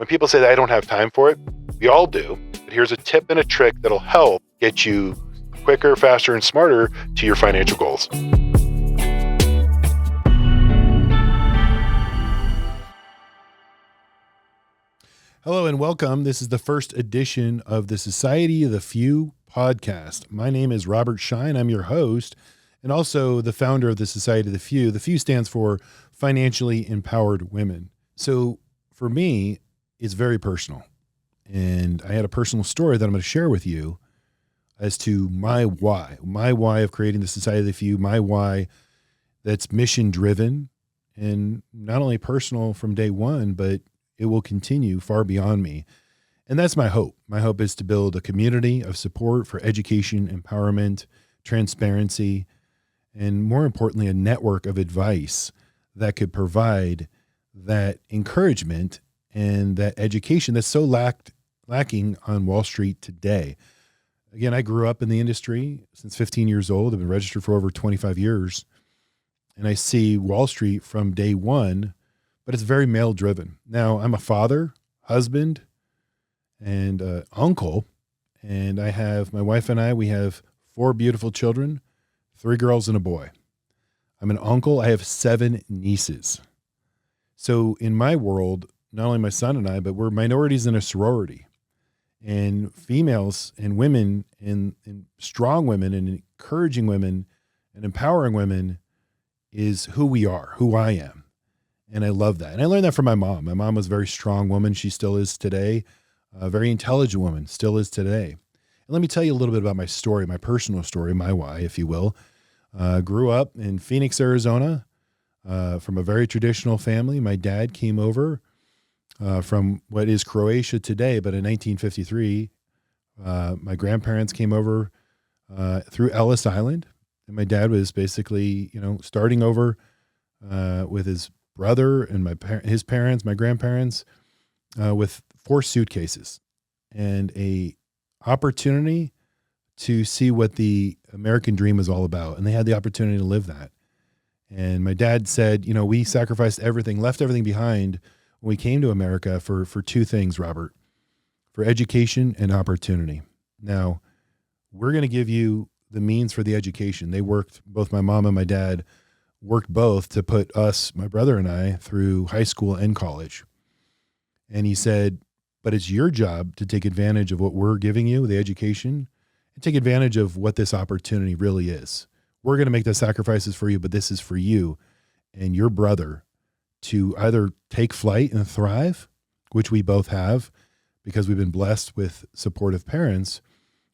When people say that I don't have time for it, we all do. But here's a tip and a trick that'll help get you quicker, faster, and smarter to your financial goals. Hello and welcome. This is the first edition of the Society of the Few podcast. My name is Robert Schein. I'm your host and also the founder of the Society of the Few. The Few stands for Financially Empowered Women. So for me, it's very personal. And I had a personal story that I'm going to share with you as to my why of creating the Society of the Few, my why that's mission driven and not only personal from day one, but it will continue far beyond me. And that's my hope. My hope is to build a community of support for education, empowerment, transparency, and more importantly, a network of advice that could provide that encouragement and that education that's so lacking on Wall Street today. Again, I grew up in the industry since 15 years old. I've been registered for over 25 years. And I see Wall Street from day one, but it's very male driven. Now, I'm a father, husband, and uncle. And I have my wife and we have 4 beautiful children, 3 girls and a boy. I'm an uncle. I have 7 nieces. So in my world, not only my son and I, but we're minorities in a sorority. And females and women and strong women and encouraging women and empowering women is who we are, who I am. And I love that. And I learned that from my mom. My mom was a very strong woman. She still is today. A very intelligent woman, still is today. And let me tell you a little bit about my story, my personal story, my why, if you will. Grew up in Phoenix, Arizona, from a very traditional family. My dad came over from what is Croatia today, but in 1953, my grandparents came over through Ellis Island, and my dad was basically, starting over with his brother and his parents, my grandparents, with 4 suitcases and a opportunity to see what the American dream is all about. And they had the opportunity to live that. And my dad said, we sacrificed everything, left everything behind when we came to America for 2 things, Robert, for education and opportunity. Now, we're going to give you the means for the education. They worked, both my mom and my dad worked both to put us, my brother and I, through high school and college. And he said, but it's your job to take advantage of what we're giving you, the education, and take advantage of what this opportunity really is. We're going to make the sacrifices for you, but this is for you and your brother to either take flight and thrive, which we both have because we've been blessed with supportive parents,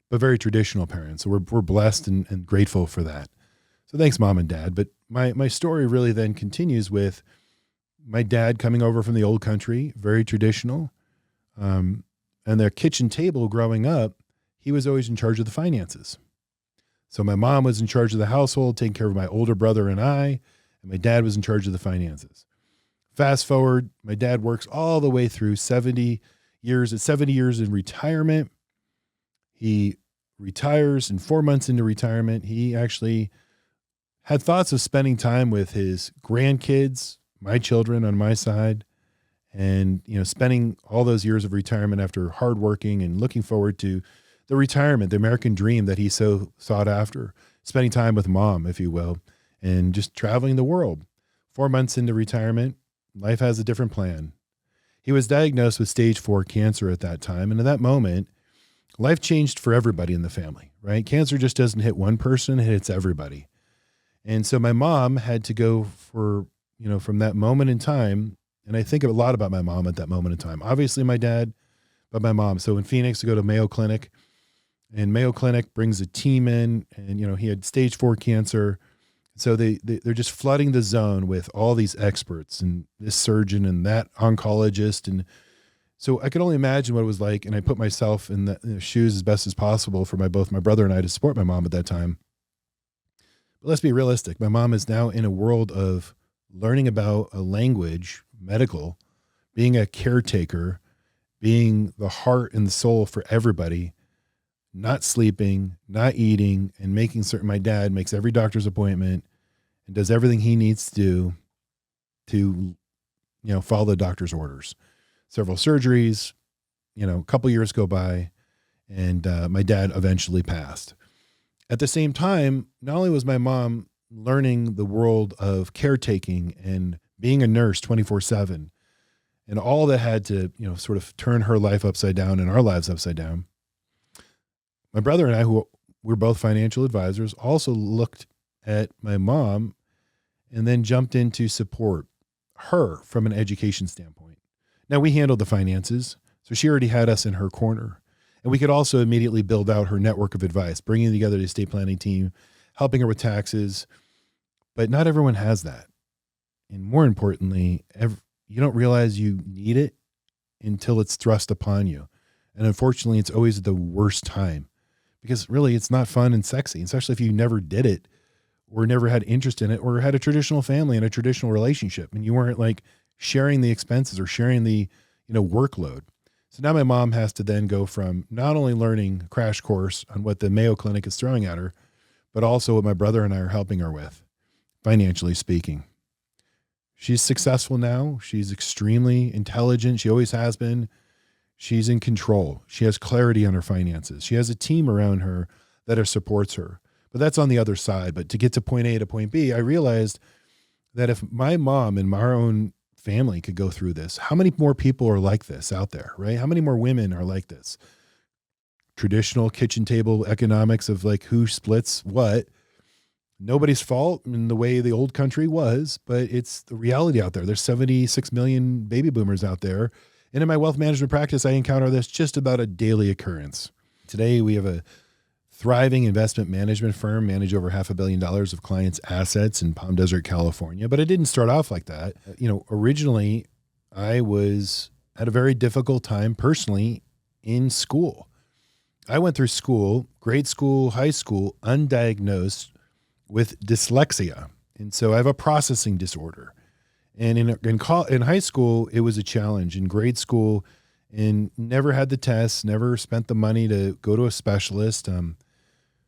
but very traditional parents. So we're blessed and grateful for that. So thanks, Mom and Dad. But my story really then continues with my dad coming over from the old country, very traditional. And their kitchen table growing up, he was always in charge of the finances. So my mom was in charge of the household, taking care of my older brother and my dad was in charge of the finances. Fast forward, my dad works all the way through 70 years in retirement. He retires, and 4 months into retirement, he actually had thoughts of spending time with his grandkids, my children on my side, and, spending all those years of retirement after hard working and looking forward to the retirement, the American dream that he so sought after, spending time with Mom, if you will, and just traveling the world. 4 months into retirement, life has a different plan. He was diagnosed with stage 4 cancer at that time. And at that moment, life changed for everybody in the family, right? Cancer just doesn't hit one person, it hits everybody. And so my mom had to go from that moment in time. And I think a lot about my mom at that moment in time. Obviously my dad, but my mom. So in Phoenix, I go to Mayo Clinic, and Mayo Clinic brings a team in, and, he had stage 4 cancer. So they're just flooding the zone with all these experts and this surgeon and that oncologist. And so I could only imagine what it was like. And I put myself in the shoes as best as possible for both my brother and I to support my mom at that time. But let's be realistic. My mom is now in a world of learning about a language, medical, being a caretaker, being the heart and the soul for everybody, not sleeping, not eating, and making certain my dad makes every doctor's appointment and does everything he needs to do to, follow the doctor's orders. several surgeries, a couple years go by, and my dad eventually passed. At the same time, not only was my mom learning the world of caretaking and being a nurse 24/7 and all that had to, sort of turn her life upside down and our lives upside down. My brother and I, who were both financial advisors, also looked at my mom and then jumped in to support her from an education standpoint. Now, we handled the finances, so she already had us in her corner. And we could also immediately build out her network of advice, bringing together the estate planning team, helping her with taxes. But not everyone has that. And more importantly, you don't realize you need it until it's thrust upon you. And unfortunately, it's always the worst time because really it's not fun and sexy, especially if you never did it or never had interest in it or had a traditional family and a traditional relationship and you weren't like sharing the expenses or sharing the, workload. So now my mom has to then go from not only learning a crash course on what the Mayo Clinic is throwing at her, but also what my brother and I are helping her with, financially speaking. She's successful now. She's extremely intelligent. She always has been. She's in control. She has clarity on her finances. She has a team around her that supports her. But that's on the other side. But to get to point A to point B, I realized that if my mom and my own family could go through this, how many more people are like this out there, right? How many more women are like this? Traditional kitchen table economics of like who splits what. Nobody's fault in the way the old country was, but it's the reality out there. There's 76 million baby boomers out there. And in my wealth management practice, I encounter this just about a daily occurrence. Today, we have a thriving investment management firm, manage over $500 million of clients' assets in Palm Desert, California. But it didn't start off like that. Originally, I had a very difficult time personally in school. I went through school, grade school, high school, undiagnosed with dyslexia. And so I have a processing disorder. And in high school, it was a challenge. In grade school, and never had the tests, never spent the money to go to a specialist.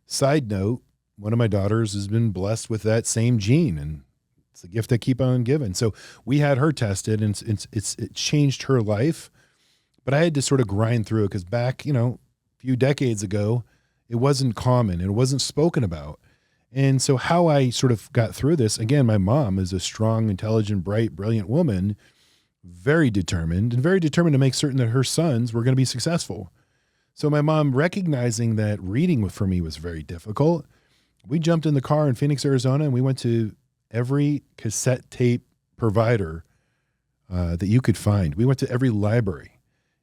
Side note, one of my daughters has been blessed with that same gene, and it's a gift I keep on giving. So we had her tested, and it changed her life. But I had to sort of grind through it because back, a few decades ago, it wasn't common and it wasn't spoken about. And so how I sort of got through this, again, my mom is a strong, intelligent, bright, brilliant woman, very determined to make certain that her sons were going to be successful. So my mom, recognizing that reading for me was very difficult, we jumped in the car in Phoenix, Arizona, and we went to every cassette tape provider that you could find. We went to every library.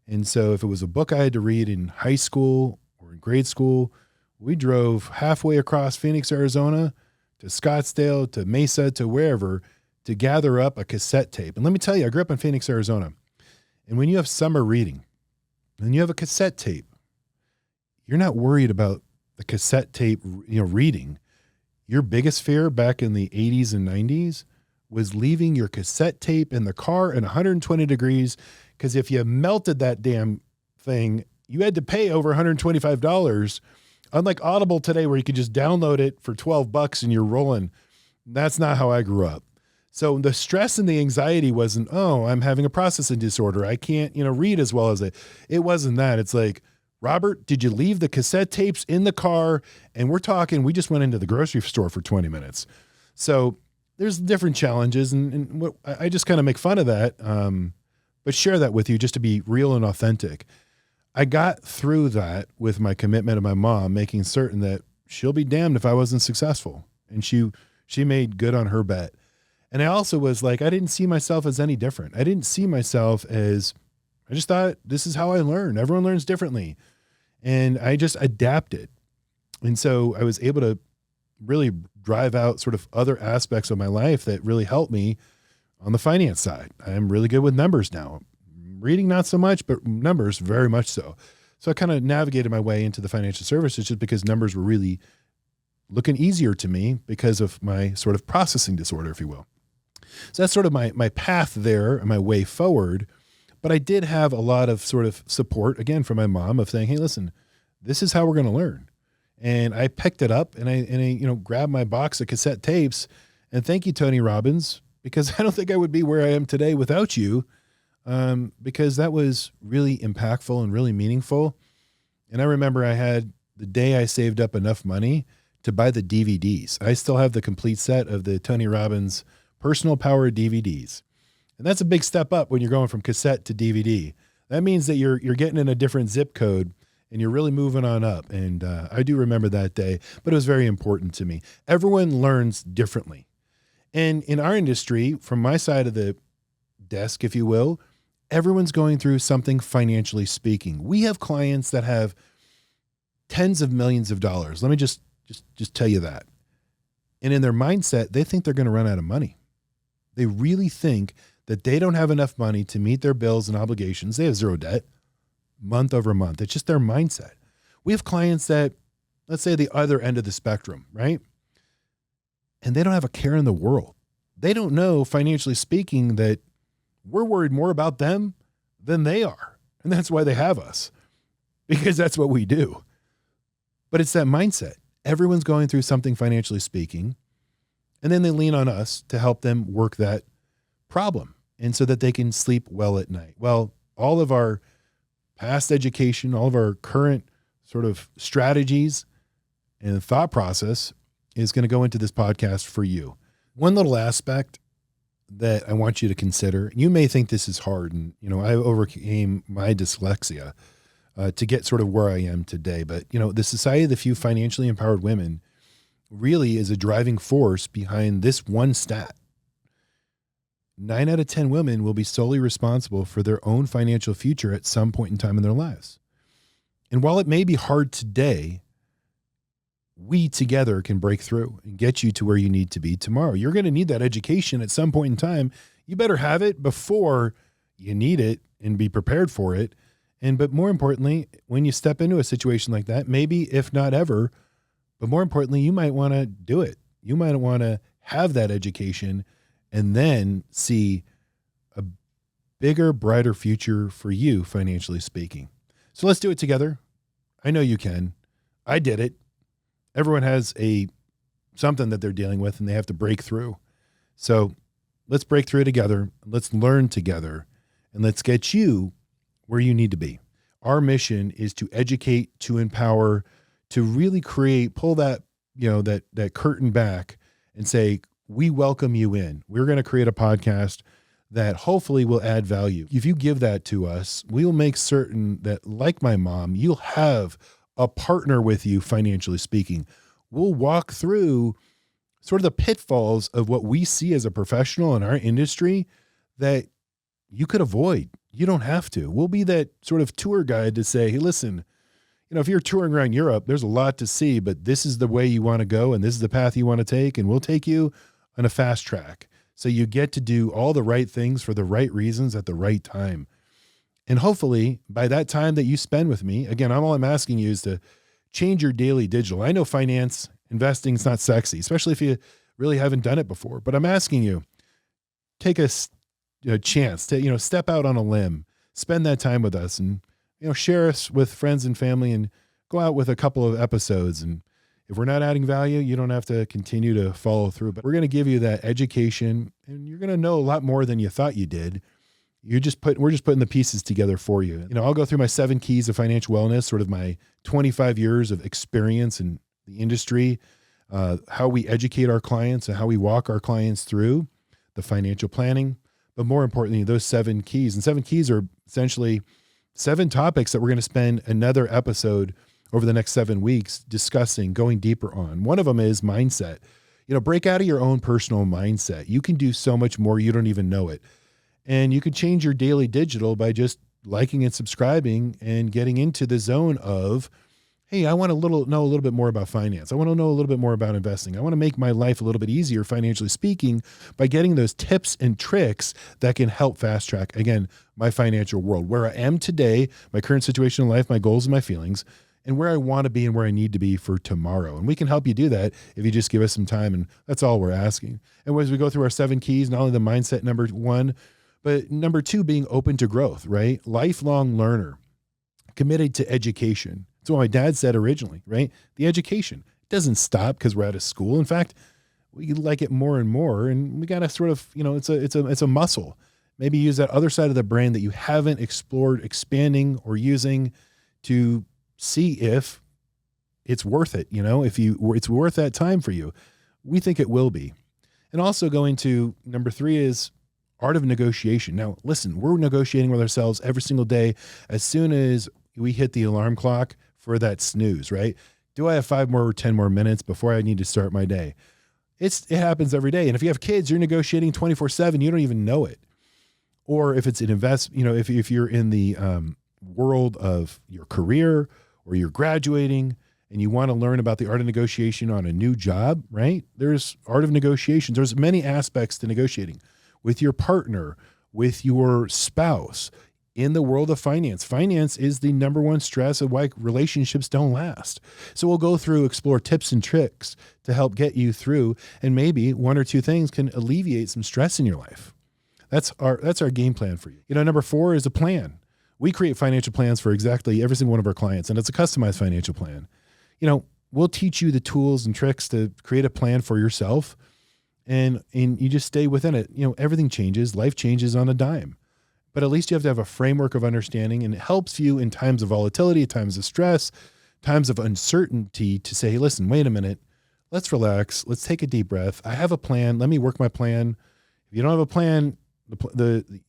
And so if it was a book I had to read in high school or in grade school, we drove halfway across Phoenix, Arizona to Scottsdale, to Mesa, to wherever to gather up a cassette tape. And let me tell you, I grew up in Phoenix, Arizona. And when you have summer reading and you have a cassette tape, you're not worried about the cassette tape, reading. Your biggest fear back in the 80s and 90s was leaving your cassette tape in the car in 120 degrees. Because if you melted that damn thing, you had to pay over $125. Unlike Audible today, where you could just download it for $12 and you're rolling. That's not how I grew up. So the stress and the anxiety wasn't, I'm having a processing disorder. I can't, read as well as it wasn't that. It's like, Robert, did you leave the cassette tapes in the car? And we're talking, we just went into the grocery store for 20 minutes. So there's different challenges. And what, I just kind of make fun of that, but share that with you just to be real and authentic. I got through that with my commitment to my mom, making certain that she'll be damned if I wasn't successful. And she made good on her bet. And I also was like, I didn't see myself as any different. I didn't see myself as, I just thought this is how I learn. Everyone learns differently. And I just adapted. And so I was able to really drive out sort of other aspects of my life that really helped me on the finance side. I'm really good with numbers now. Reading, not so much, but numbers very much so. So I kind of navigated my way into the financial services just because numbers were really looking easier to me because of my sort of processing disorder, if you will. So that's sort of my path there and my way forward. But I did have a lot of sort of support, again, from my mom of saying, hey, listen, this is how we're going to learn. And I picked it up and I grabbed my box of cassette tapes. And thank you, Tony Robbins, because I don't think I would be where I am today without you. because that was really impactful and really meaningful. And I remember I had the day I saved up enough money to buy the DVDs. I still have the complete set of the Tony Robbins Personal Power DVDs. And that's a big step up when you're going from cassette to DVD. That means that you're getting in a different zip code and you're really moving on up. And I do remember that day, but it was very important to me. Everyone learns differently. And in our industry, from my side of the desk, if you will, everyone's going through something financially speaking. We have clients that have tens of millions of dollars. Let me just tell you that. And in their mindset, they think they're going to run out of money. They really think that they don't have enough money to meet their bills and obligations. They have zero debt month over month. It's just their mindset. We have clients that, let's say, the other end of the spectrum, right? And they don't have a care in the world. They don't know, financially speaking, that we're worried more about them than they are. And that's why they have us, because that's what we do. But it's that mindset. Everyone's going through something financially speaking, and then they lean on us to help them work that problem, and so that they can sleep well at night. Well, all of our past education, all of our current sort of strategies and thought process is going to go into this podcast for you. One little aspect that I want you to consider, you may think this is hard, and I overcame my dyslexia to get sort of where I am today. But the Society of the Few Financially Empowered Women really is a driving force behind this one stat. 9 out of 10 women will be solely responsible for their own financial future at some point in time in their lives. And while it may be hard today, we together can break through and get you to where you need to be tomorrow. You're going to need that education at some point in time. You better have it before you need it and be prepared for it. But more importantly, when you step into a situation like that, maybe if not ever, but more importantly, you might want to do it. You might want to have that education and then see a bigger, brighter future for you, financially speaking. So let's do it together. I know you can. I did it. Everyone has something that they're dealing with and they have to break through. So let's break through together. Let's learn together, and let's get you where you need to be. Our mission is to educate, to empower, to really pull that, that curtain back and say, we welcome you in. We're going to create a podcast that hopefully will add value. If you give that to us, we will make certain that, like my mom, you'll have a partner with you, financially speaking. We'll walk through sort of the pitfalls of what we see as a professional in our industry that you could avoid. You don't have to. We'll be that sort of tour guide to say, hey, listen, if you're touring around Europe, there's a lot to see, but this is the way you want to go, and this is the path you want to take, and we'll take you on a fast track. So you get to do all the right things for the right reasons at the right time. And hopefully by that time that you spend with me, again, all I'm asking you is to change your daily digital. I know finance, investing is not sexy, especially if you really haven't done it before, but I'm asking you, take a chance to, step out on a limb, spend that time with us, and, share us with friends and family, and go out with a couple of episodes. And if we're not adding value, you don't have to continue to follow through, but we're going to give you that education, and you're going to know a lot more than you thought you did. We're just putting the pieces together for you. I'll go through my 7 keys of financial wellness, sort of my 25 years of experience in the industry, how we educate our clients and how we walk our clients through the financial planning. But more importantly, those 7 keys, and 7 keys are essentially 7 topics that we're going to spend another episode over the next 7 weeks discussing, going deeper on. One of them is mindset. Break out of your own personal mindset. You can do so much more. You don't even know it. And you can change your daily digital by just liking and subscribing and getting into the zone of, hey, I want to know a little bit more about finance. I want to know a little bit more about investing. I want to make my life a little bit easier, financially speaking, by getting those tips and tricks that can help fast track, again, my financial world, where I am today, my current situation in life, my goals and my feelings, and where I want to be and where I need to be for tomorrow. And we can help you do that if you just give us some time. And that's all we're asking. And as we go through our 7 keys, not only the mindset, number 1, but number 2, being open to growth, right? Lifelong learner, committed to education. That's what my dad said originally, right? The education doesn't stop because we're out of school. In fact, we like it more and more, and we got to sort of, it's a muscle. Maybe use that other side of the brain that you haven't explored expanding or using to see if it's worth it. If it's worth that time for you. We think it will be. And also going to number 3 is art of negotiation. Now, listen, we're negotiating with ourselves every single day. As soon as we hit the alarm clock for that snooze, right? Do I have 5 more or 10 more minutes before I need to start my day? It happens every day. And if you have kids, you're negotiating 24/7. You don't even know it. Or if it's an if you're in the world of your career or you're graduating and you want to learn about the art of negotiation on a new job, right? There's art of negotiation. There's many aspects to negotiating with your partner, with your spouse. In the world of finance, finance is the number one stress of why relationships don't last. So we'll go through, explore tips and tricks to help get you through, and maybe 1 or 2 things can alleviate some stress in your life. That's our game plan for you. Number 4 is a plan. We create financial plans for exactly every single one of our clients, and it's a customized financial plan. We'll teach you the tools and tricks to create a plan for yourself, and you just stay within it. Everything changes. Life changes on a dime. But at least you have to have a framework of understanding, and it helps you in times of volatility, times of stress, times of uncertainty to say, hey, listen, wait a minute. Let's relax. Let's take a deep breath. I have a plan. Let me work my plan. If you don't have a plan,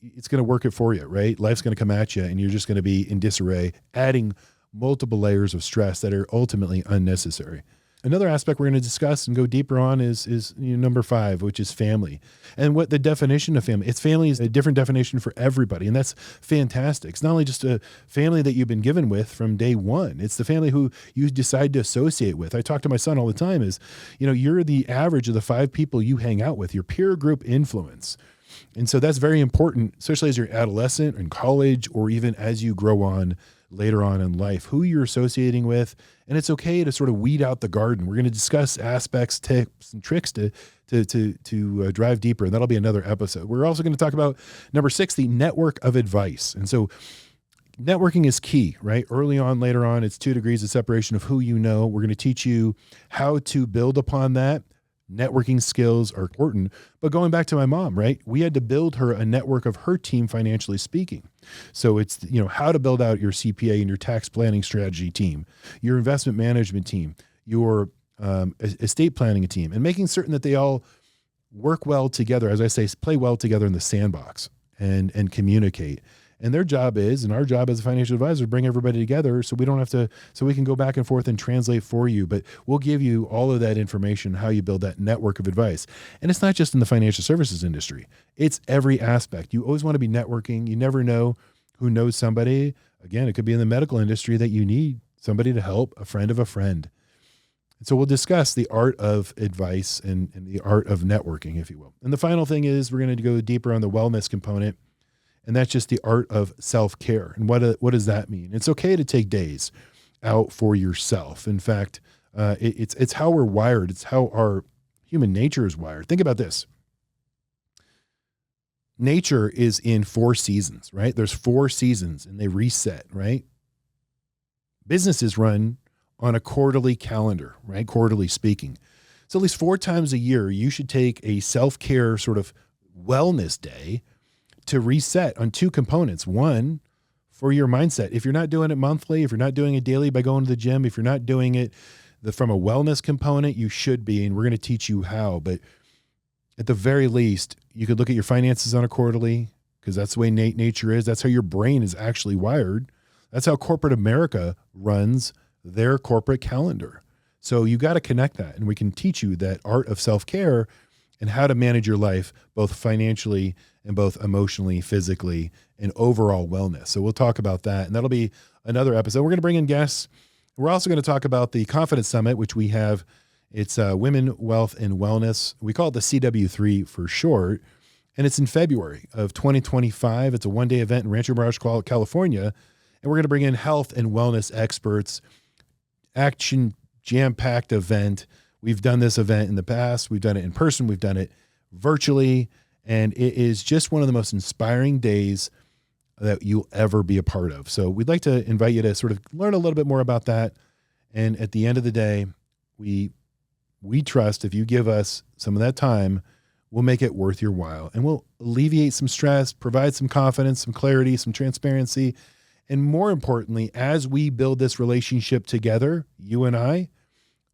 it's going to work it for you, right? Life's going to come at you, and you're just going to be in disarray, adding multiple layers of stress that are ultimately unnecessary. Another aspect we're going to discuss and go deeper on is number 5, which is family, and what the definition of family. Family is a different definition for everybody, and that's fantastic. It's not only just a family that you've been given with from day one. It's the family who you decide to associate with. I talk to my son all the time is, you're the average of the 5 people you hang out with, your peer group influence. And so that's very important, especially as you're adolescent in college, or even as you grow on later on in life, who you're associating with. And it's okay to sort of weed out the garden. We're going to discuss aspects, tips, and tricks to drive deeper. And that'll be another episode. We're also going to talk about number 6, the network of advice. And so networking is key, right? Early on, later on, it's 2 degrees of separation of who you know. We're going to teach you how to build upon that. Networking skills are important. But going back to my mom, right? We had to build her a network of her team, financially speaking. So it's, how to build out your CPA and your tax planning strategy team, your investment management team, your estate planning team, and making certain that they all work well together. As I say, play well together in the sandbox and communicate. And their job is, and our job as a financial advisor, bring everybody together so we don't have to, so we can go back and forth and translate for you. But we'll give you all of that information, how you build that network of advice. And it's not just in the financial services industry. It's every aspect. You always want to be networking. You never know who knows somebody. Again, it could be in the medical industry that you need somebody to help, a friend of a friend. And so we'll discuss the art of advice and the art of networking, if you will. And the final thing is we're going to go deeper on the wellness component. And that's just the art of self-care. And what does that mean? It's okay to take days out for yourself. In fact, it's how we're wired. It's how our human nature is wired. Think about this. Nature is in 4 seasons, right? There's 4 seasons and they reset, right? Businesses run on a quarterly calendar, right? Quarterly speaking. So at least 4 times a year, you should take a self-care sort of wellness day to reset on 2 components. One, for your mindset. If you're not doing it monthly, if you're not doing it daily by going to the gym, if you're not doing it from a wellness component, you should be, and we're going to teach you how. But at the very least, you could look at your finances on a quarterly, because that's the way nature is. That's how your brain is actually wired. That's how corporate America runs their corporate calendar. So you got to connect that, and we can teach you that art of self-care and how to manage your life, both financially and both emotionally, physically, and overall wellness. So we'll talk about that, and that'll be another episode. We're going to bring in guests. We're also going to talk about the Confidence Summit, which we have. It's Women, Wealth, and Wellness. We call it the CW3 for short, and it's in February of 2025. It's a one-day event in Rancho Mirage, California, and we're going to bring in health and wellness experts. Action jam-packed event. We've done this event in the past. We've done it in person. We've done it virtually. And it is just one of the most inspiring days that you'll ever be a part of. So we'd like to invite you to sort of learn a little bit more about that. And at the end of the day, we trust if you give us some of that time, we'll make it worth your while, and we'll alleviate some stress, provide some confidence, some clarity, some transparency. And more importantly, as we build this relationship together, you and I,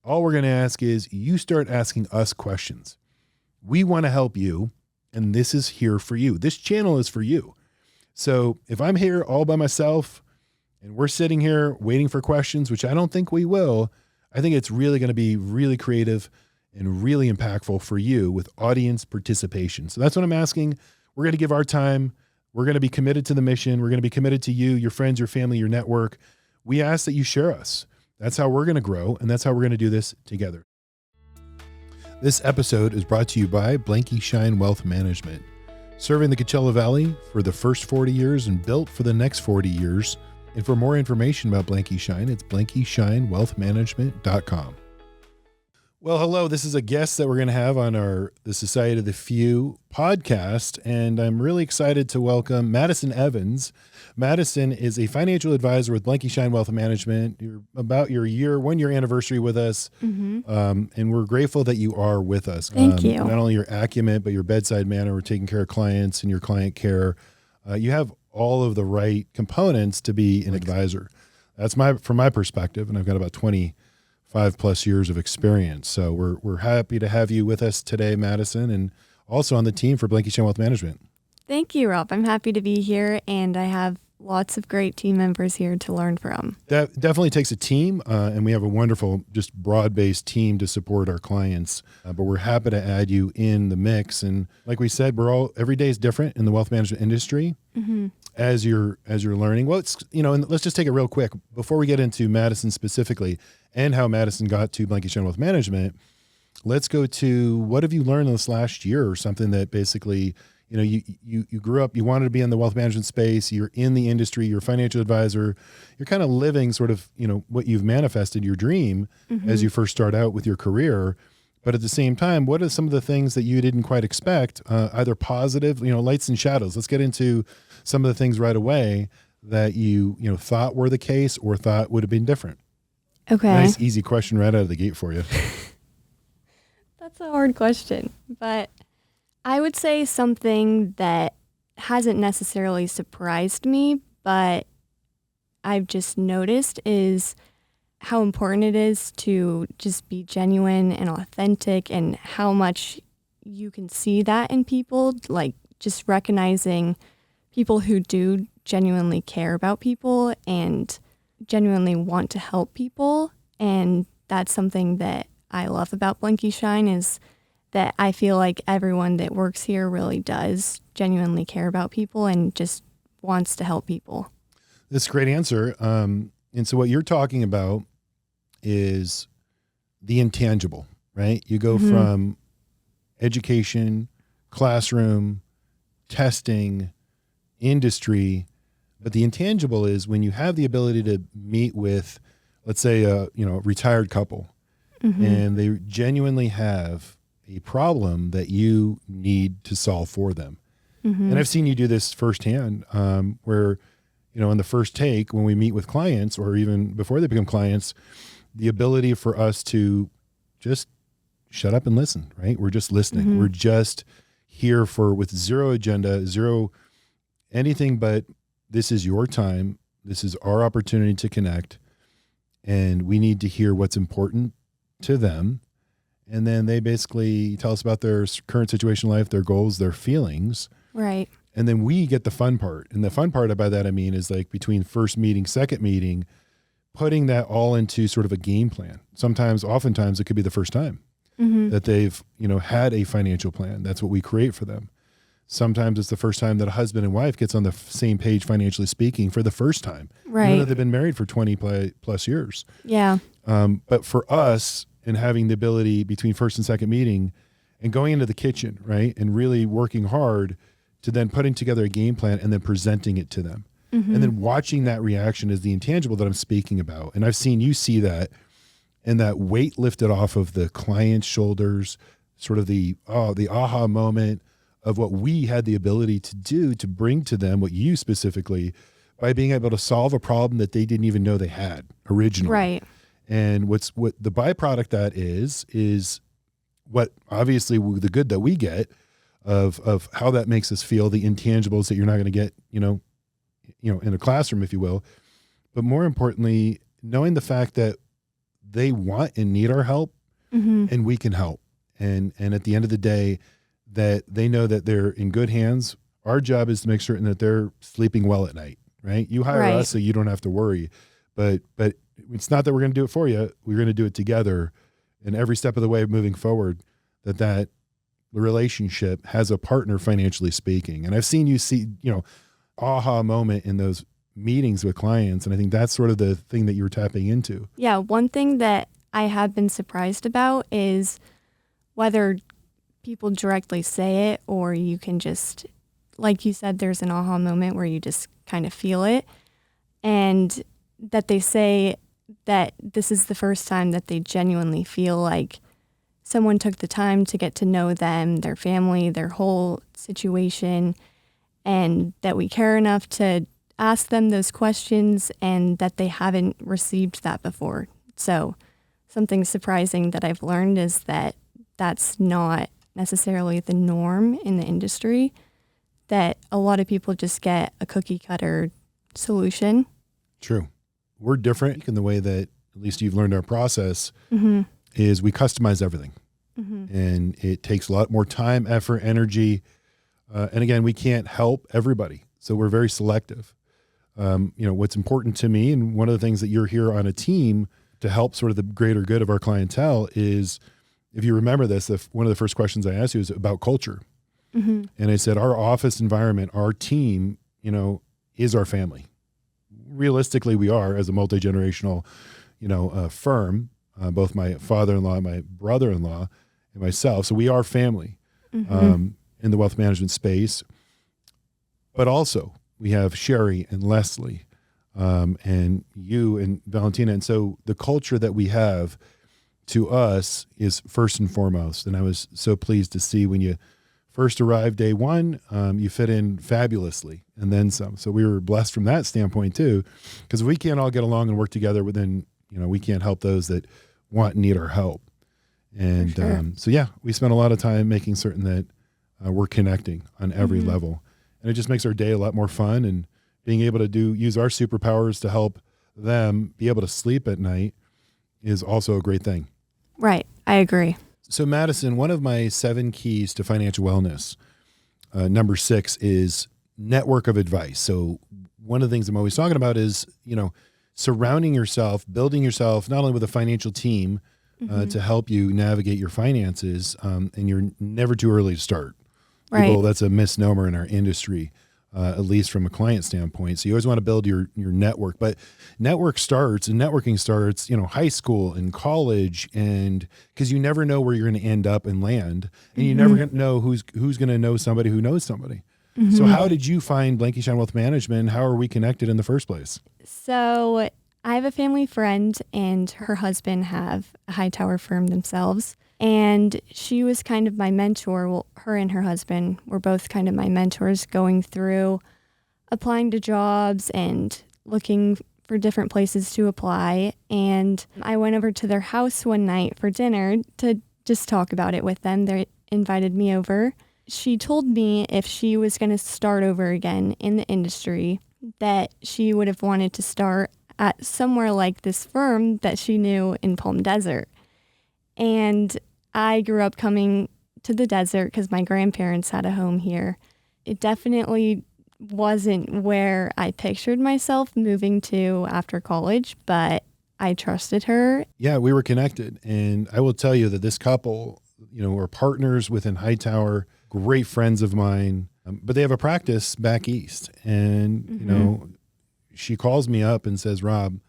all we're going to ask is you start asking us questions. We want to help you, and this is here for you. This channel is for you. So if I'm here all by myself and we're sitting here waiting for questions, which I don't think we will, I think it's really going to be really creative and really impactful for you with audience participation. So that's what I'm asking. We're going to give our time. We're going to be committed to the mission. We're going to be committed to you, your friends, your family, your network. We ask that you share us. That's how we're going to grow, and that's how we're going to do this together. This episode is brought to you by Blanke Schein Wealth Management, serving the Coachella Valley for the first 40 years and built for the next 40 years. And for more information about Blanke Schein, it's blankesheinwealthmanagement.com. Well, hello. This is a guest that we're going to have on the Society of the Few podcast, and I'm really excited to welcome Madison Evans. Madison is a financial advisor with Blanke Schein Wealth Management. You're about your 1 year anniversary with us, and we're grateful that you are with us. Thank you. Not only your acumen, but your bedside manner. We're taking care of clients and your client care. You have all of the right components to be an advisor. That's from my perspective, and I've got about 25 plus years of experience. So we're happy to have you with us today, Madison, and also on the team for Blanke Schein Wealth Management. Thank you, Rob. I'm happy to be here, and I have lots of great team members here to learn from. That definitely takes a team, and we have a wonderful, just broad-based team to support our clients. But we're happy to add you in the mix. And like we said, every day is different in the wealth management industry. As you're learning. Well, and let's just take it real quick before we get into Madison specifically and how Madison got to Blanke Schein Wealth Management. Let's go to what have you learned in this last year, or something that basically, you grew up, you wanted to be in the wealth management space, you're in the industry, you're a financial advisor, you're kind of living sort of, what you've manifested, your dream as you first start out with your career. But at the same time, what are some of the things that you didn't quite expect, either positive, lights and shadows? Let's get into some of the things right away that you thought were the case or thought would have been different. Okay. Nice, easy question right out of the gate for you. That's a hard question, but I would say something that hasn't necessarily surprised me, but I've just noticed is how important it is to just be genuine and authentic, and how much you can see that in people, like just recognizing people who do genuinely care about people and genuinely want to help people. And that's something that I love about Blanke Schein, is that I feel like everyone that works here really does genuinely care about people and just wants to help people. That's a great answer. And so what you're talking about is the intangible, right? You go from education, classroom, testing, industry, but the intangible is when you have the ability to meet with, let's say, a retired couple, and they genuinely have a problem that you need to solve for them. And I've seen you do this firsthand, where, in the first take, when we meet with clients, or even before they become clients, the ability for us to just shut up and listen, right? We're just listening. We're just here with zero agenda, zero anything, but this is your time. This is our opportunity to connect, and we need to hear what's important to them. And then they basically tell us about their current situation in life, their goals, their feelings. Right. And then we get the fun part. And the fun part by that, I mean, is like between first meeting, second meeting, putting that all into sort of a game plan. Oftentimes it could be the first time that they've, had a financial plan. That's what we create for them. Sometimes it's the first time that a husband and wife gets on the same page, financially speaking, for the first time. Right. Even though they've been married for 20 plus years. Yeah. But for us, and having the ability between first and second meeting and going into the kitchen, right, and really working hard to then putting together a game plan and then presenting it to them. And then watching that reaction is the intangible that I'm speaking about. And I've seen you see that, and that weight lifted off of the client's shoulders, sort of the aha moment of what we had the ability to do to bring to them, what you specifically, by being able to solve a problem that they didn't even know they had originally. Right. And what the byproduct that is what obviously the good that we get, of how that makes us feel, the intangibles that you're not going to get, in a classroom, if you will. But more importantly, knowing the fact that they want and need our help, and we can help. And at the end of the day, that they know that they're in good hands. Our job is to make certain that they're sleeping well at night, right? You hire us so you don't have to worry. But it's not that we're going to do it for you. We're going to do it together. And every step of the way moving forward, that relationship has a partner financially speaking. And I've seen you see, aha moment in those meetings with clients. And I think that's sort of the thing that you're tapping into. Yeah. One thing that I have been surprised about is whether people directly say it or you can just, like you said, there's an aha moment where you just kind of feel it. And that they say that this is the first time that they genuinely feel like someone took the time to get to know them, their family, their whole situation, and that we care enough to ask them those questions and that they haven't received that before. So something surprising that I've learned is that that's not necessarily the norm in the industry, that a lot of people just get a cookie cutter solution. True. We're different in the way that, at least you've learned our process, is we customize everything. And it takes a lot more time, effort, energy. And again, we can't help everybody. So we're very selective. What's important to me, and one of the things that you're here on a team to help sort of the greater good of our clientele is, if you remember this, one of the first questions I asked you is about culture. And I said, our office environment, our team, is our family. Realistically, we are, as a multi-generational, firm, both my father-in-law, my brother-in-law, and myself. So we are family in the wealth management space. But also we have Sherry and Leslie and you and Valentina. And so the culture that we have to us is first and foremost. And I was so pleased to see when you first arrived day one, you fit in fabulously and then some. So we were blessed from that standpoint too, because if we can't all get along and work together, then, we can't help those that want and need our help. And we spent a lot of time making certain that we're connecting on every level. And it just makes our day a lot more fun, and being able to use our superpowers to help them be able to sleep at night is also a great thing. Right. I agree. So Madison, one of my 7 keys to financial wellness, number 6 is network of advice. So one of the things I'm always talking about is, surrounding yourself, building yourself, not only with a financial team to help you navigate your finances, and you're never too early to start. People, that's a misnomer in our industry, at least from a client standpoint. So you always want to build your network, but networking starts, high school and college, and because you never know where you're going to end up and land, and you never know who's going to know somebody who knows somebody. So how did you find Blanke Schein Wealth Management? How are we connected in the first place? So I have a family friend and her husband have a high tower firm themselves. And she was kind of my mentor. Well, her and her husband were both kind of my mentors going through applying to jobs and looking for different places to apply. And I went over to their house one night for dinner to just talk about it with them. They invited me over. She told me if she was going to start over again in the industry, that she would have wanted to start at somewhere like this firm that she knew in Palm Desert. And I grew up coming to the desert because my grandparents had a home here. It definitely wasn't where I pictured myself moving to after college, but I trusted her. Yeah, we were connected. And I will tell you that this couple, were partners within Hightower, great friends of mine, but they have a practice back east. And, she calls me up and says, Rob,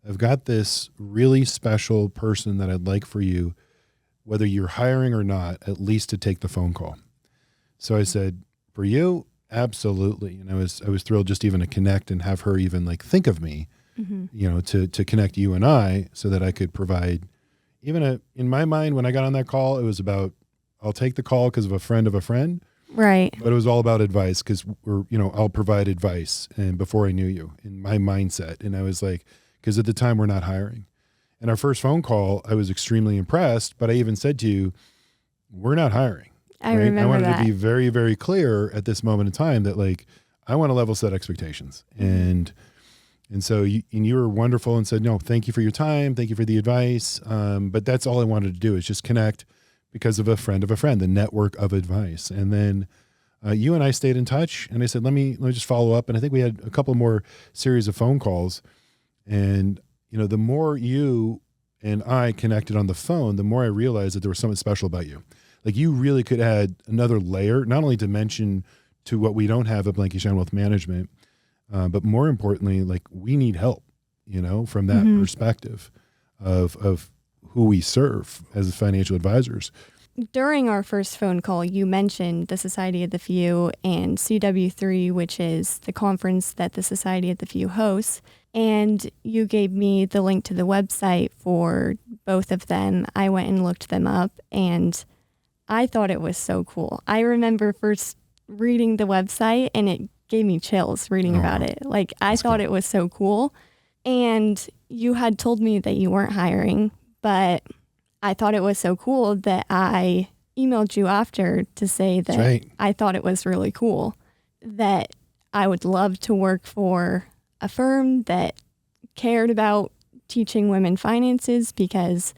I've got this really special person that I'd like for you, whether you're hiring or not, at least to take the phone call. So I said, for you, absolutely. And I was thrilled just even to connect and have her even think of me, to connect you and I so that I could provide even in my mind, when I got on that call, it was about, I'll take the call because of a friend. Right. But it was all about advice because I'll provide advice. And before I knew you, in my mindset. And I was like, because at the time we're not hiring. And our first phone call, I was extremely impressed, but I even said to you, we're not hiring. I right? remember I wanted that. to be very, very clear at this moment in time that like, I want to level set expectations. And so you were wonderful and said, no, thank you for your time. Thank you for the advice. But that's all I wanted to do is just connect because of a friend, the network of advice. And then you and I stayed in touch, and I said, let me just follow up. And I think we had a couple more series of phone calls. And, the more you and I connected on the phone, the more I realized that there was something special about you. Like you really could add another layer, not only dimension to what we don't have at Blanke Schein Wealth Management, but more importantly, like we need help, from that perspective of who we serve as financial advisors. During our first phone call, you mentioned the Society of the Few and CW3, which is the conference that the Society of the Few hosts. And you gave me the link to the website for both of them. I went and looked them up, and I thought it was so cool. I remember first reading the website, and it gave me chills reading about it. Like, I thought it was so cool. And you had told me that you weren't hiring, but I thought it was so cool that I emailed you after to say that I thought it was really cool, that I would love to work for a firm that cared about teaching women finances, because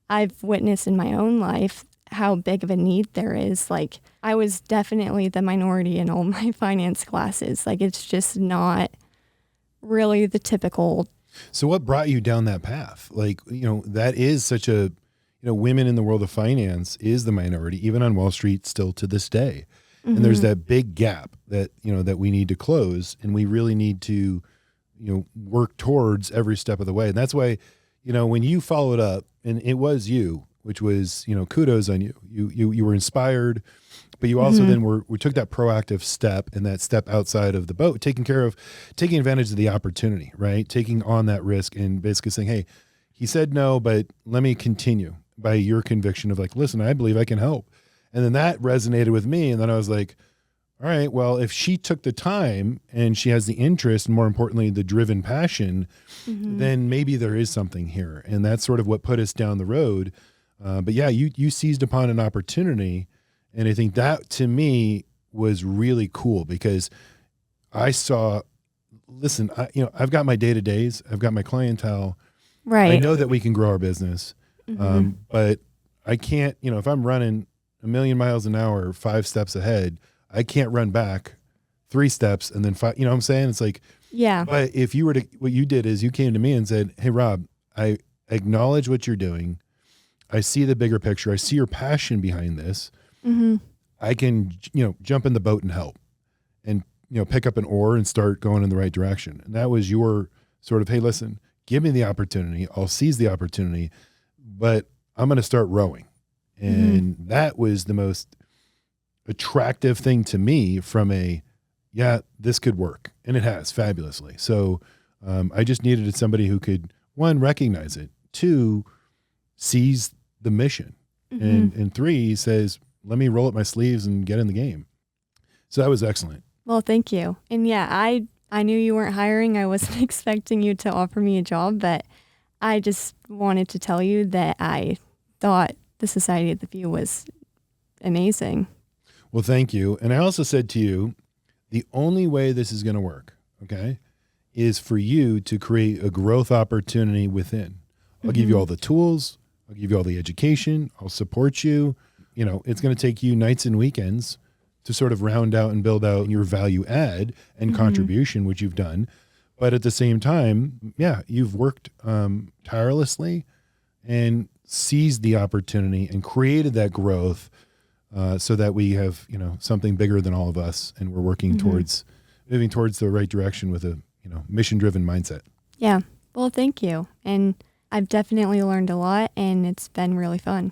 I've witnessed in my own life how big of a need there is. Like, I was definitely the minority in all my finance classes. Like, it's just not really the typical. So what brought you down that path? Like, that is such a, women in the world of finance is the minority, even on Wall Street still to this day. And there's that big gap that, that we need to close, and we really need to, work towards every step of the way. And that's why, when you followed up, and it was you, which was, kudos on you. You were inspired, but you also then we took that proactive step, and that step outside of the boat, taking advantage of the opportunity, right? Taking on that risk and basically saying, hey, he said no, but let me continue by your conviction of like, listen, I believe I can help. And then that resonated with me. And then I was like, all right, well, if she took the time and she has the interest, and more importantly, the driven passion, then maybe there is something here. And that's sort of what put us down the road. But yeah, you seized upon an opportunity. And I think that to me was really cool, because I saw, listen, I've got my day-to-days, I've got my clientele. Right. I know that we can grow our business, but I can't, if I'm running 1,000,000 miles an hour, 5 steps ahead, I can't run back 3 steps and then 5, you know what I'm saying? It's like, yeah. But if you were to, what you did is you came to me and said, hey, Rob, I acknowledge what you're doing. I see the bigger picture. I see your passion behind this. I can, jump in the boat and help, and, pick up an oar and start going in the right direction. And that was your sort of, hey, listen, give me the opportunity. I'll seize the opportunity, but I'm going to start rowing. And that was the most attractive thing to me from this could work. And it has fabulously. So I just needed somebody who could, 1, recognize it, 2, seize the mission, and 3, says, let me roll up my sleeves and get in the game. So that was excellent. Well, thank you. And yeah, I knew you weren't hiring. I wasn't expecting you to offer me a job, but I just wanted to tell you that I thought the Society of the Few was amazing. Well, thank you. And I also said to you, the only way this is going to work, okay, is for you to create a growth opportunity within. I'll give you all the tools. I'll give you all the education. I'll support you. It's going to take you nights and weekends to sort of round out and build out your value add and contribution, which you've done. But at the same time, you've worked tirelessly and seized the opportunity and created that growth so that we have, something bigger than all of us, and we're working towards moving towards the right direction with a, mission-driven mindset. Yeah. Well, thank you. And I've definitely learned a lot, and it's been really fun.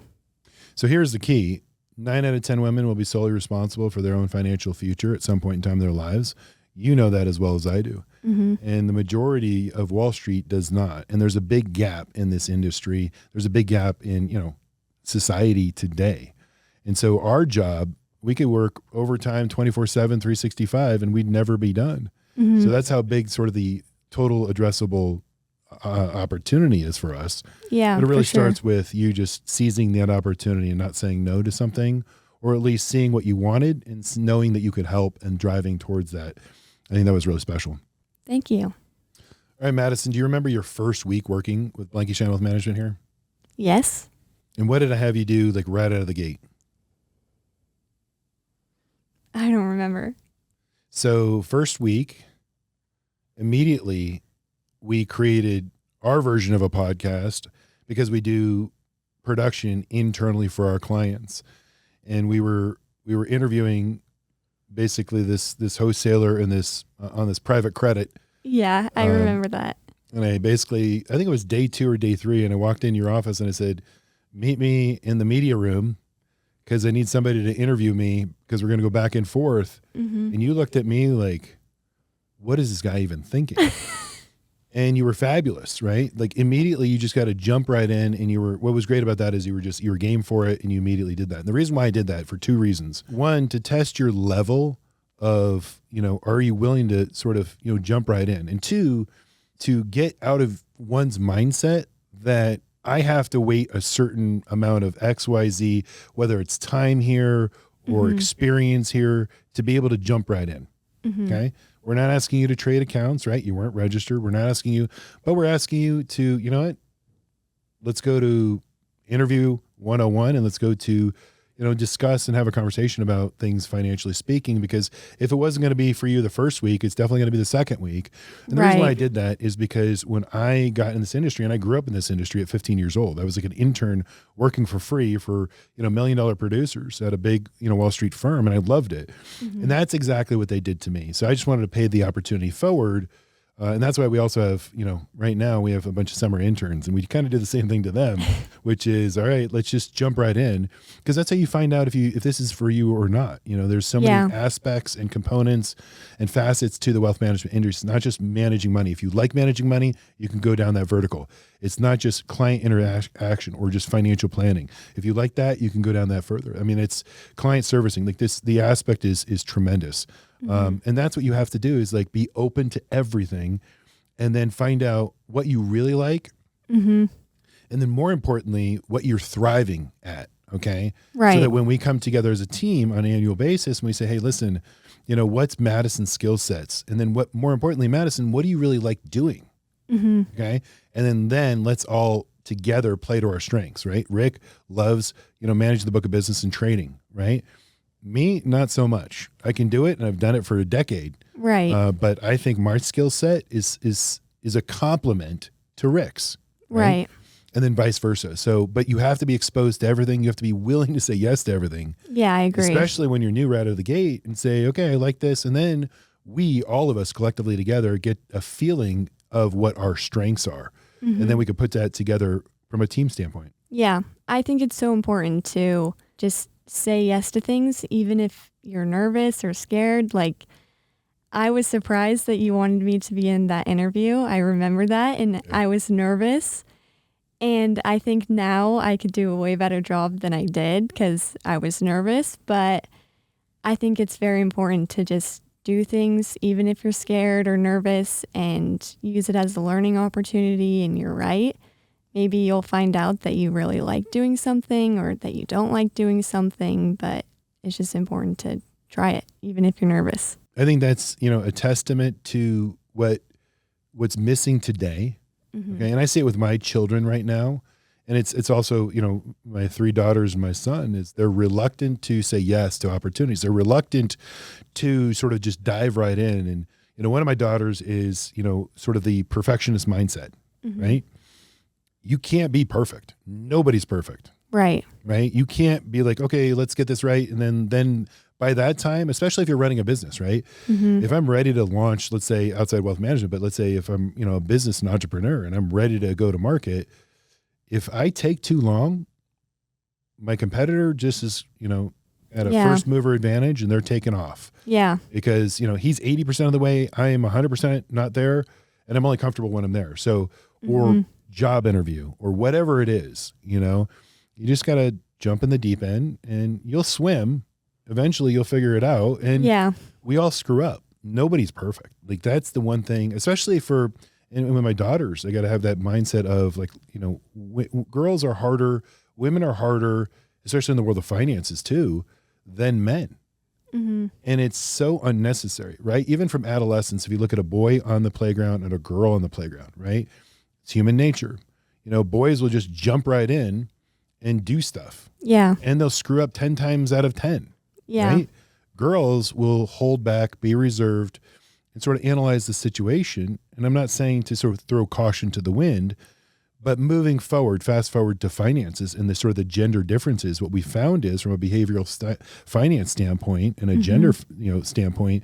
So here's the key. 9 out of 10 women will be solely responsible for their own financial future at some point in time in their lives. You know that as well as I do. And the majority of Wall Street does not. And there's a big gap in this industry. There's a big gap in, society today. And so our job, we could work overtime 24/7, 365, and we'd never be done. So that's how big sort of the total addressable opportunity is for us. Yeah, but it really for sure. starts with you just seizing that opportunity and not saying no to something, or at least seeing what you wanted and knowing that you could help and driving towards that. I think that was really special. Thank you. All right, Madison, do you remember your first week working with Blanke Schein Wealth Management here? Yes. And what did I have you do like right out of the gate? I don't remember. So first week, immediately we created our version of a podcast because we do production internally for our clients. And we were interviewing basically this wholesaler and this on this private credit. Yeah, I remember that. And I think it was day 2 or day 3. And I walked in your office and I said, meet me in the media room because I need somebody to interview me because we're going to go back and forth. Mm-hmm. And you looked at me like, what is this guy even thinking? And you were fabulous, right? Like immediately you just got to jump right in. And what was great about that is you were game for it and you immediately did that. And the reason why I did that for 2 reasons. One, to test your level of, are you willing to sort of, jump right in? And 2, to get out of one's mindset that I have to wait a certain amount of XYZ, whether it's time here or experience here, to be able to jump right in. Mm-hmm. Okay. We're not asking you to trade accounts, right? You weren't registered. We're not asking you, but we're asking you to, let's go to interview 101 and let's go to, discuss and have a conversation about things financially speaking, because if it wasn't going to be for you the first week, it's definitely going to be the second week. And the reason why I did that is because when I got in this industry, and I grew up in this industry at 15 years old, I was like an intern working for free for, $1 million producers at a big, Wall Street firm. And I loved it. Mm-hmm. And that's exactly what they did to me. So I just wanted to pay the opportunity forward. And that's why we also have, right now we have a bunch of summer interns and we kind of do the same thing to them, which is, all right, let's just jump right in. Because that's how you find out if this is for you or not. There's so many aspects and components and facets to the wealth management industry. It's not just managing money. If you like managing money, you can go down that vertical. It's not just client interaction or just financial planning. If you like that, you can go down that further. I mean, it's client servicing. Like the aspect is tremendous. And that's what you have to do is like be open to everything and then find out what you really like. Mm-hmm. And then more importantly, what you're thriving at. Okay. Right. So that when we come together as a team on an annual basis and we say, hey, listen, what's Madison's skill sets? And then more importantly, Madison, what do you really like doing? Mm-hmm. Okay. And then let's all together play to our strengths, right? Rick loves, managing the book of business and trading, right? Me, not so much. I can do it, and I've done it for a decade. Right. But I think my skill set is a complement to Rick's. Right. And then vice versa. So, but you have to be exposed to everything. You have to be willing to say yes to everything. Yeah, I agree. Especially when you're new right out of the gate and say, okay, I like this. And then all of us collectively together, get a feeling of what our strengths are. Mm-hmm. And then we could put that together from a team standpoint. Yeah. I think it's so important to just say yes to things, even if you're nervous or scared. Like, I was surprised that you wanted me to be in that interview. I remember that, and I was nervous. And I think now I could do a way better job than I did because I was nervous. But I think it's very important to just do things, even if you're scared or nervous, and use it as a learning opportunity. And you're right. Maybe you'll find out that you really like doing something or that you don't like doing something, but it's just important to try it, even if you're nervous. I think that's, a testament to what's missing today. Mm-hmm. Okay. And I see it with my children right now. And it's also, my 3 daughters and my son is they're reluctant to say yes to opportunities. They're reluctant to sort of just dive right in. And, one of my daughters is, sort of the perfectionist mindset, mm-hmm. right? You can't be perfect. Nobody's perfect. Right. Right. You can't be like, okay, let's get this right. And then by that time, especially if you're running a business, right? Mm-hmm. If I'm ready to launch, let's say outside wealth management, but let's say if I'm, a business and entrepreneur and I'm ready to go to market, if I take too long, my competitor just is, at a first mover advantage and they're taking off. Yeah. Because, he's 80% of the way, I am 100% not there, and I'm only comfortable when I'm there. So, or job interview or whatever it is, you just got to jump in the deep end and you'll swim. Eventually you'll figure it out. And we all screw up. Nobody's perfect. Like that's the one thing, especially and with my daughters, I got to have that mindset of like, girls are harder, women are harder, especially in the world of finances too. than men. Mm-hmm. And it's so unnecessary, right? Even from adolescence, if you look at a boy on the playground and a girl on the playground, right? It's human nature. Boys will just jump right in and do stuff. Yeah. And they'll screw up 10 times out of 10. Yeah. Right? Girls will hold back, be reserved, and sort of analyze the situation. And I'm not saying to sort of throw caution to the wind, but moving forward, fast forward to finances and the sort of the gender differences, what we found is from a behavioral finance standpoint and a gender standpoint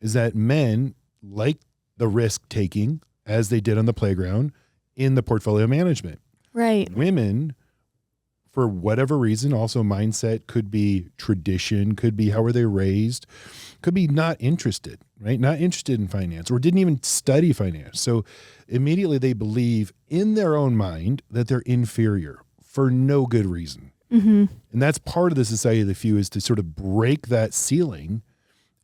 is that men like the risk taking as they did on the playground in the portfolio management. Right. Women, for whatever reason, also mindset, could be tradition, could be how were they raised, could be not interested, right? Not interested in finance or didn't even study finance. So immediately they believe in their own mind that they're inferior for no good reason. Mm-hmm. And that's part of the society of the few, is to sort of break that ceiling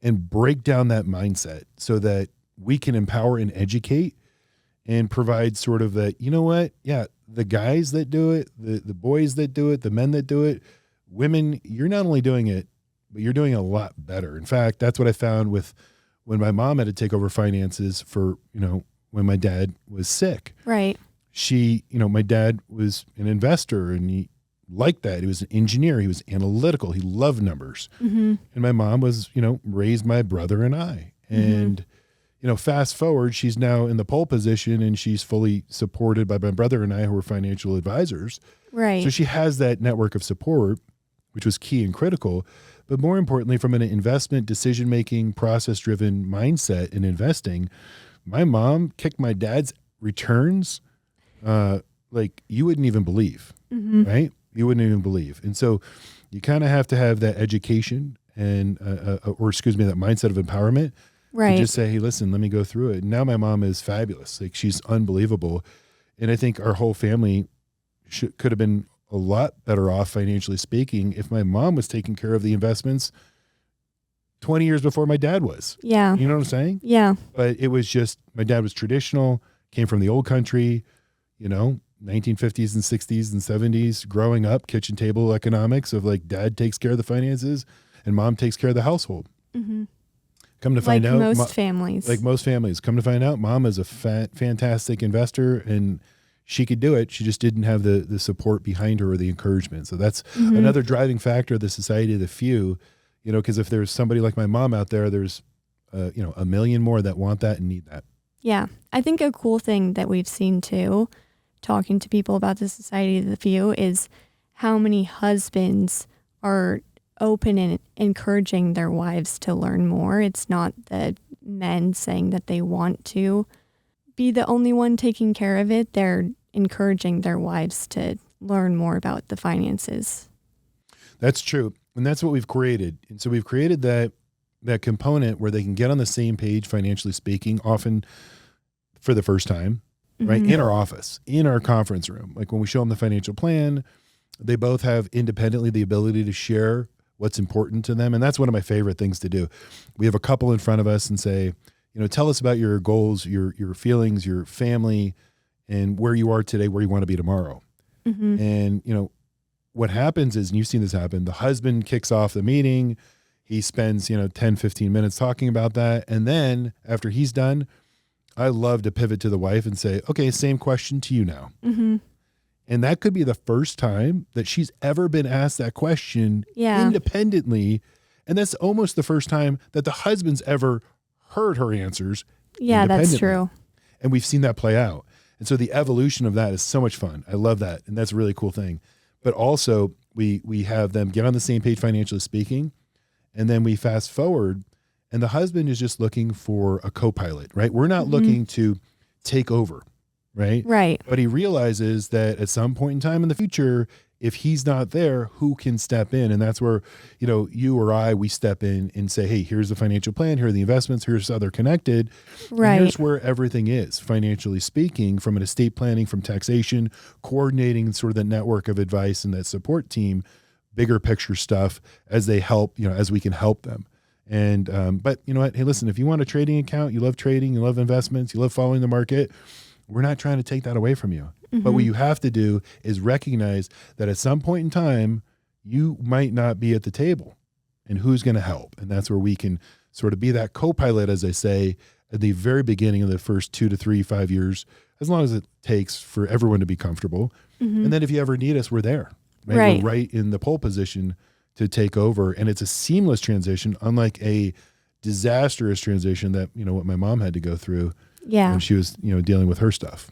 and break down that mindset so that we can empower and educate and provide sort of that, the guys that do it, the boys that do it, the men that do it, women, you're not only doing it, but you're doing a lot better. In fact, that's what I found with when my mom had to take over finances for, when my dad was sick. Right. My dad was an investor and he liked that. He was an engineer. He was analytical. He loved numbers. Mm-hmm. And my mom was, raised my brother and I. And, fast forward, she's now in the pole position and she's fully supported by my brother and I, who are financial advisors. Right. So she has that network of support, which was key and critical. But more importantly, from an investment, decision-making, process-driven mindset in investing, my mom kicked my dad's returns like you wouldn't even believe, right? You wouldn't even believe. And so you kind of have to have that education and, that mindset of empowerment. Right. To just say, hey, listen, let me go through it. And now my mom is fabulous. Like, she's unbelievable. And I think our whole family could have been a lot better off, financially speaking, if my mom was taking care of the investments 20 years before my dad was. Yeah. You know what I'm saying? Yeah. But it was just, my dad was traditional, came from the old country, 1950s and 60s and 70s, growing up, kitchen table economics of like dad takes care of the finances and mom takes care of the household. Mm-hmm. Come to find out, most families. Like most families, come to find out, mom is a fantastic investor and she could do it. She just didn't have the support behind her or the encouragement. So that's another driving factor of the society of the few, because if there's somebody like my mom out there, there's, a million more that want that and need that. Yeah. I think a cool thing that we've seen too, talking to people about the society of the few, is how many husbands are open and encouraging their wives to learn more. It's not the men saying that they want to be the only one taking care of it. They're encouraging their wives to learn more about the finances. That's true. And that's what we've created. And so we've created that component where they can get on the same page, financially speaking, often for the first time, right? In our office, in our conference room. Like when we show them the financial plan, they both have independently the ability to share what's important to them. And that's one of my favorite things to do. We have a couple in front of us and say, tell us about your goals, your feelings, your family, and where you are today, where you want to be tomorrow. Mm-hmm. And, what happens is, and you've seen this happen, the husband kicks off the meeting. He spends, 10, 15 minutes talking about that. And then after he's done, I love to pivot to the wife and say, okay, same question to you now. Mm-hmm. And that could be the first time that she's ever been asked that question independently. And that's almost the first time that the husband's ever heard her answers. Yeah, that's true. And we've seen that play out. And so the evolution of that is so much fun. I love that. And that's a really cool thing. But also we have them get on the same page, financially speaking. And then we fast forward and the husband is just looking for a co-pilot, right? We're not looking to take over. Right. Right. But he realizes that at some point in time in the future, if he's not there, who can step in? And that's where, you or I, we step in and say, hey, here's the financial plan. Here are the investments. Here's how they're connected. Right. And here's where everything is, financially speaking, from an estate planning, from taxation, coordinating sort of the network of advice and that support team, bigger picture stuff as they help, as we can help them. And, but you know what? Hey, listen, if you want a trading account, you love trading, you love investments, you love following the market, we're not trying to take that away from you. But what you have to do is recognize that at some point in time, you might not be at the table. and who's going to help. And that's where we can sort of be that co-pilot, as I say, at the very beginning of the first 2 to 3, 5 years, as long as it takes for everyone to be comfortable. Mm-hmm. And then if you ever need us, we're there. Right? Right. We're right in the pole position to take over. And it's a seamless transition, unlike a disastrous transition that, what my mom had to go through when she was, dealing with her stuff.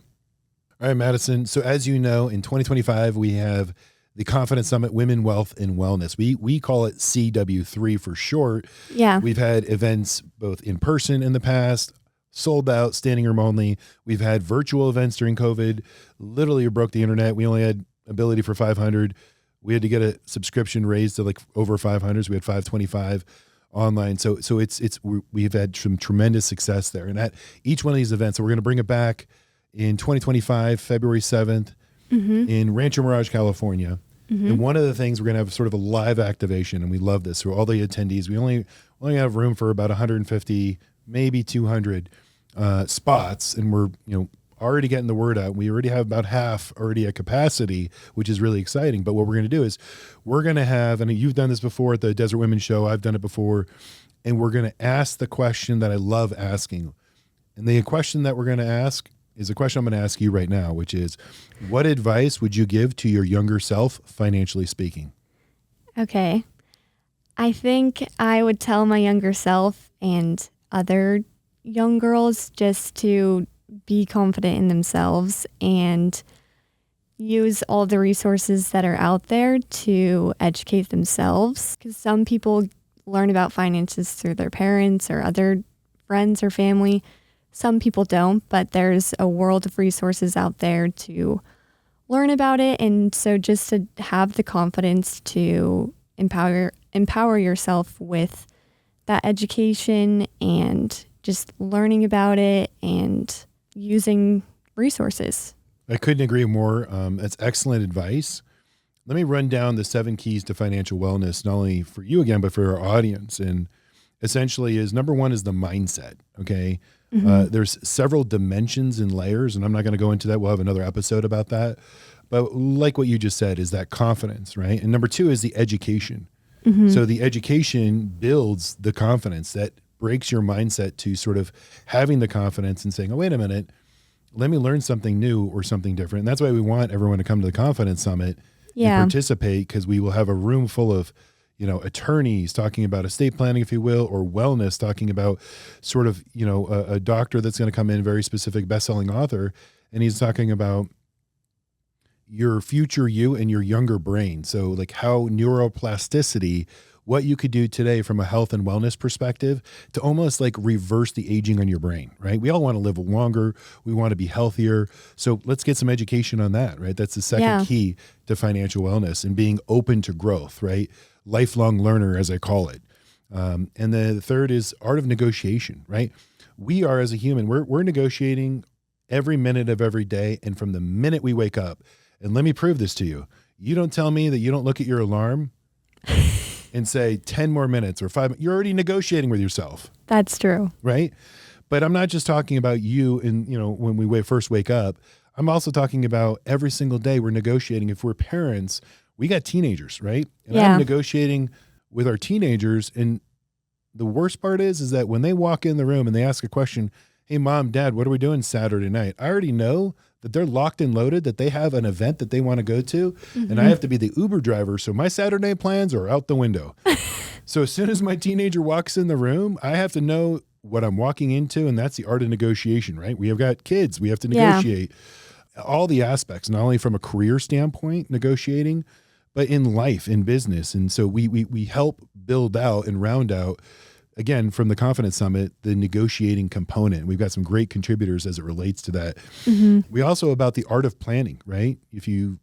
All right, Madison. So as you know, in 2025, we have the Confidence Summit, Women, Wealth, and Wellness. We call it CW3 for short. Yeah. We've had events both in person in the past, sold out, standing room only. We've had virtual events during COVID. Literally broke the internet. We only had ability for 500. We had to get a subscription raised to like over 500. So we had 525 online. So we've had some tremendous success there. And at each one of these events, so we're going to bring it back in 2025, February 7th in Rancho Mirage, California. And one of the things, we're going to have sort of a live activation, and we love this. So all the attendees, we only have room for about 150, maybe 200 spots. And we're, already getting the word out. We already have about half already at capacity, which is really exciting. But what we're going to do is we're going to have, and you've done this before at the Desert Women Show, I've done it before, and we're going to ask the question that I love asking. And the question that we're going to ask is a question I'm going to ask you right now, which is, what advice would you give to your younger self, financially speaking? Okay. I think I would tell my younger self and other young girls just to be confident in themselves and use all the resources that are out there to educate themselves. Because some people learn about finances through their parents or other friends or family. Some people don't, but there's a world of resources out there to learn about it. And so just to have the confidence to empower yourself with that education and just learning about it and using resources. I couldn't agree more. That's excellent advice. Let me run down the 7 keys to financial wellness, not only for you again, but for our audience. And essentially is number 1 is the mindset. Okay. There's several dimensions and layers, and I'm not going to go into that. We'll have another episode about that. But like what you just said is that confidence, right? And number 2 is the education. So the education builds the confidence that breaks your mindset to sort of having the confidence and saying, oh, wait a minute, let me learn something new or something different. And that's why we want everyone to come to the Confidence Summit and participate, because we will have a room full of, attorneys talking about estate planning, if you will, or wellness, talking about sort of, a doctor that's going to come in, very specific best-selling author, and he's talking about your future you and your younger brain. So like how neuroplasticity, what you could do today from a health and wellness perspective to almost like reverse the aging on your brain, right? We all want to live longer. We want to be healthier. So let's get some education on that, right? That's the second key to financial wellness, and being open to growth, right? Lifelong learner, as I call it. And the third is art of negotiation, right? We are, as a human, we're negotiating every minute of every day. And from the minute we wake up, and let me prove this to you. You don't tell me that you don't look at your alarm and say 10 more minutes or 5. You're already negotiating with yourself. That's true. Right. But I'm not just talking about you and, when we first wake up. I'm also talking about every single day we're negotiating. If we're parents, we got teenagers, right? And I'm negotiating with our teenagers. And the worst part is that when they walk in the room and they ask a question, hey, Mom, Dad, what are we doing Saturday night? I already know that they're locked and loaded, that they have an event that they want to go to, and I have to be the Uber driver. So my Saturday plans are out the window. So as soon as my teenager walks in the room, I have to know what I'm walking into, and that's the art of negotiation, right? We have got kids. We have to negotiate all the aspects, not only from a career standpoint, negotiating, but in life, in business. And so we help build out and round out, again, from the Confidence Summit, the negotiating component. We've got some great contributors as it relates to that. We also about the art of planning, right? If you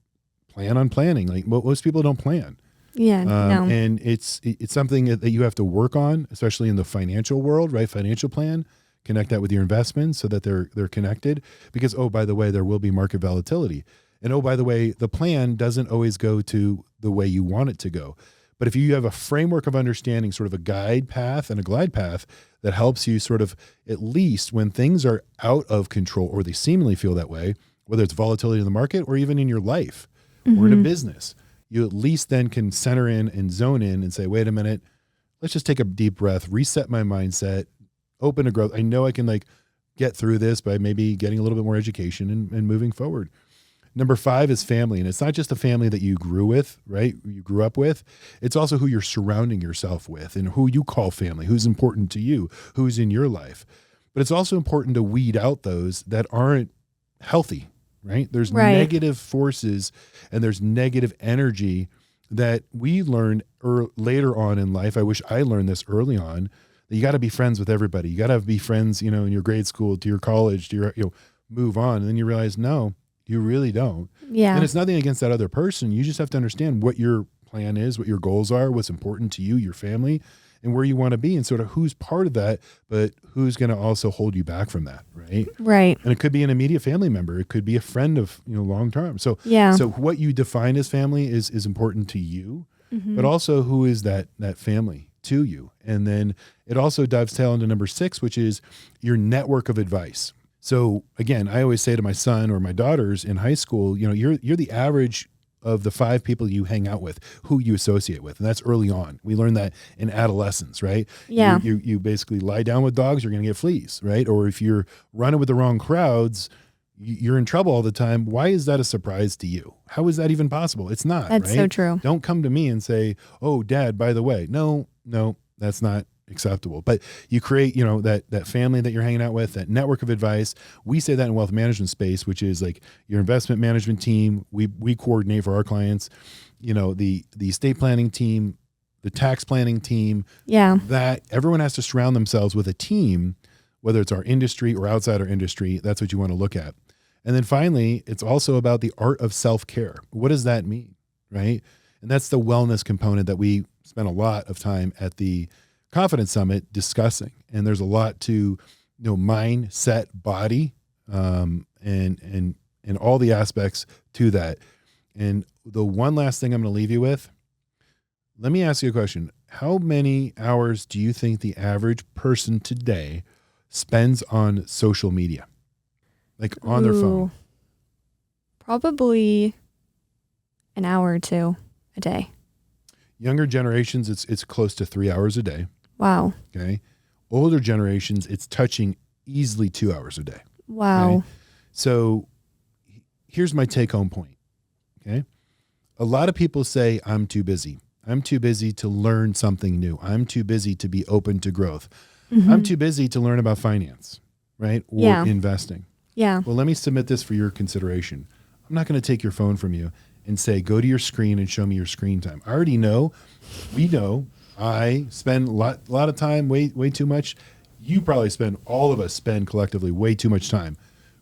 plan on planning, like most people don't plan. No. And it's something that you have to work on, especially in the financial world, right? Financial plan, connect that with your investments so that they're connected, because, oh, by the way, there will be market volatility. And oh, by the way, the plan doesn't always go to the way you want it to go. But if you have a framework of understanding, sort of a guide path and a glide path that helps you sort of, at least when things are out of control or they seemingly feel that way, whether it's volatility in the market or even in your life or in a business, you at least then can center in and zone in and say, wait a minute, let's just take a deep breath, reset my mindset, open to growth. I know I can like get through this by maybe getting a little bit more education and moving forward. Number 5 is family. And it's not just the family that you grew with, right? You grew up with. It's also who you're surrounding yourself with and who you call family, who's important to you, who's in your life. But it's also important to weed out those that aren't healthy, right? There's negative forces and there's negative energy that we learn later on in life. I wish I learned this early on, that you got to be friends with everybody. You got to be friends, in your grade school, to your college, to your, move on. And then you realize, no, you really don't. Yeah. And it's nothing against that other person. You just have to understand what your plan is, what your goals are, what's important to you, your family, and where you want to be, and sort of who's part of that, but who's going to also hold you back from that, right? Right. And it could be an immediate family member. It could be a friend of, long term. So, so what you define as family is important to you, but also who is that family to you. And then it also dovetails into number 6, which is your network of advice. So again, I always say to my son or my daughters in high school, you're the average of the 5 people you hang out with, who you associate with. And that's early on. We learn that in adolescence, right? Yeah. You basically lie down with dogs, you're going to get fleas, right? Or if you're running with the wrong crowds, you're in trouble all the time. Why is that a surprise to you? How is that even possible? It's not. That's right? so true. Don't come to me and say, oh, Dad, by the way, no, that's not acceptable. But you create, that family that you're hanging out with, that network of advice. We say that in wealth management space, which is like your investment management team. We coordinate for our clients, the estate planning team, the tax planning team. Yeah. That everyone has to surround themselves with a team, whether it's our industry or outside our industry. That's what you want to look at. And then finally, it's also about the art of self-care. What does that mean? Right. And that's the wellness component that we spent a lot of time at the Confidence Summit discussing. And there's a lot to, mind, set, body, and all the aspects to that. And the one last thing I'm going to leave you with, let me ask you a question. How many hours do you think the average person today spends on social media? Like on their phone? Probably an hour or 2 a day. Younger generations, it's close to 3 hours a day. Wow. Okay. Older generations, it's touching easily 2 hours a day. Wow. Okay? So here's my take home point. Okay. A lot of people say, I'm too busy. I'm too busy to learn something new. I'm too busy to be open to growth. I'm too busy to learn about finance, right? Or investing. Yeah. Well, let me submit this for your consideration. I'm not going to take your phone from you and say, go to your screen and show me your screen time. I already know, we know, I spend a lot of time, way too much. You probably all of us spend collectively way too much time,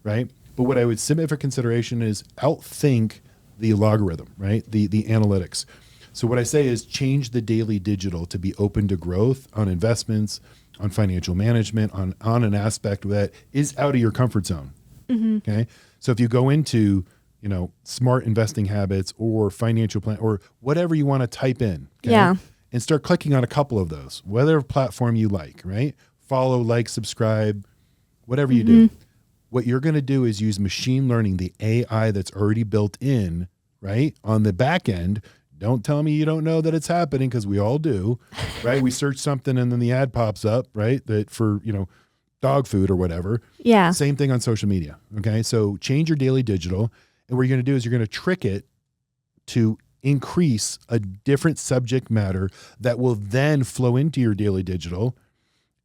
right? But what I would submit for consideration is outthink the logarithm, right? The analytics. So what I say is change the daily digital to be open to growth on investments, on financial management, on an aspect that is out of your comfort zone. Okay. So if you go into, smart investing habits or financial plan or whatever you want to type in, okay, and start clicking on a couple of those, whatever platform you like, right? Follow, like, subscribe, whatever you do. What you're going to do is use machine learning, the AI that's already built in, right? On the back end. Don't tell me you don't know that it's happening, because we all do, right? We search something and then the ad pops up, right? That for, dog food or whatever. Yeah. Same thing on social media. Okay. So change your daily digital. And what you're going to do is you're going to trick it to increase a different subject matter that will then flow into your daily digital.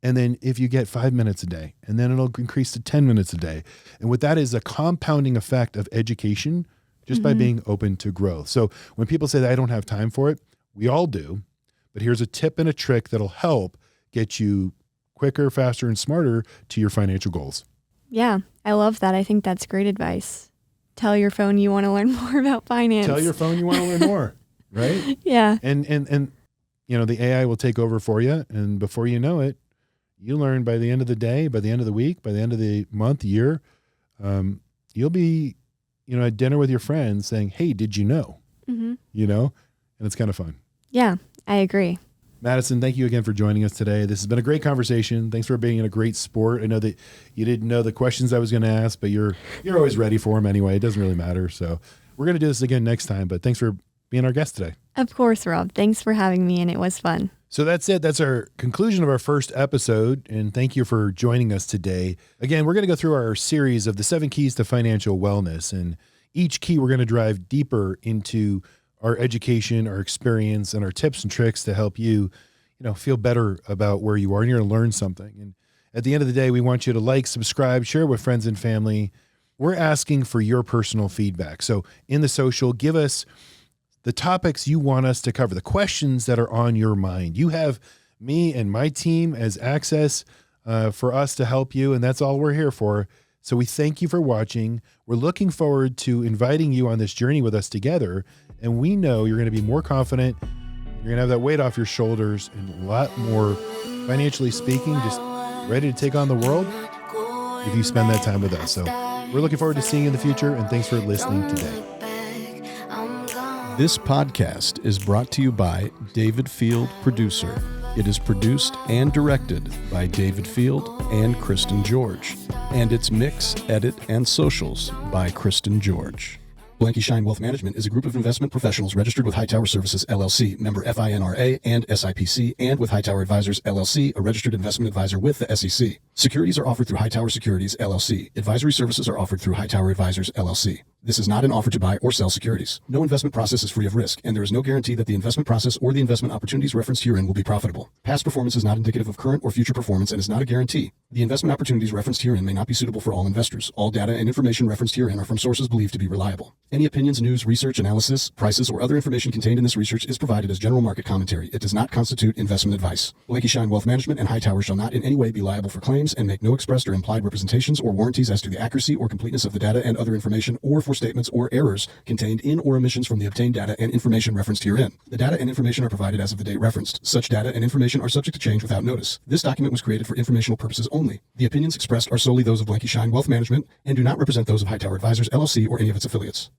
And then if you get 5 minutes a day, and then it'll increase to 10 minutes a day. And what that is a compounding effect of education just by being open to growth. So when people say that I don't have time for it, we all do. But here's a tip and a trick that'll help get you quicker, faster, and smarter to your financial goals. Yeah, I love that. I think that's great advice. Tell your phone you want to learn more about finance. Tell your phone you want to learn more, right? Yeah. And the AI will take over for you. And before you know it, you learn by the end of the day, by the end of the week, by the end of the month, year, you'll be, at dinner with your friends saying, hey, did you know? And it's kind of fun. Yeah, I agree. Madison, thank you again for joining us today. This has been a great conversation. Thanks for being in a great sport. I know that you didn't know the questions I was going to ask, but you're always ready for them anyway. It doesn't really matter. So we're going to do this again next time, but thanks for being our guest today. Of course, Rob. Thanks for having me, and it was fun. So that's it. That's our conclusion of our first episode. And thank you for joining us today. Again, we're going to go through our series of the 7 keys to financial wellness. And each key, we're going to drive deeper into our education, our experience, and our tips and tricks to help you, feel better about where you are. And you're going to learn something. And at the end of the day, we want you to like, subscribe, share with friends and family. We're asking for your personal feedback. So in the social, give us the topics you want us to cover, the questions that are on your mind. You have me and my team as access for us to help you, and that's all we're here for. So we thank you for watching. We're looking forward to inviting you on this journey with us together, and we know you're going to be more confident. You're going to have that weight off your shoulders and a lot more, financially speaking, just ready to take on the world if you spend that time with us. So we're looking forward to seeing you in the future, and thanks for listening today. This podcast is brought to you by David Field Producer. It is produced and directed by David Field and Kristen George. And it's mix, edit, and socials by Kristen George. Blanke Schein Wealth Management is a group of investment professionals registered with Hightower Services, LLC, member FINRA and SIPC, and with Hightower Advisors, LLC, a registered investment advisor with the SEC. Securities are offered through Hightower Securities, LLC. Advisory services are offered through Hightower Advisors, LLC. This is not an offer to buy or sell securities. No investment process is free of risk, and there is no guarantee that the investment process or the investment opportunities referenced herein will be profitable. Past performance is not indicative of current or future performance and is not a guarantee. The investment opportunities referenced herein may not be suitable for all investors. All data and information referenced herein are from sources believed to be reliable. Any opinions, news, research, analysis, prices, or other information contained in this research is provided as general market commentary. It does not constitute investment advice. Blanke Schein Wealth Management and Hightower shall not in any way be liable for claims and make no expressed or implied representations or warranties as to the accuracy or completeness of the data and other information, or for statements or errors contained in or omissions from the obtained data and information referenced herein. The data and information are provided as of the date referenced. Such data and information are subject to change without notice. This document was created for informational purposes only. The opinions expressed are solely those of Blanke Schein Wealth Management and do not represent those of Hightower Advisors, LLC, or any of its affiliates.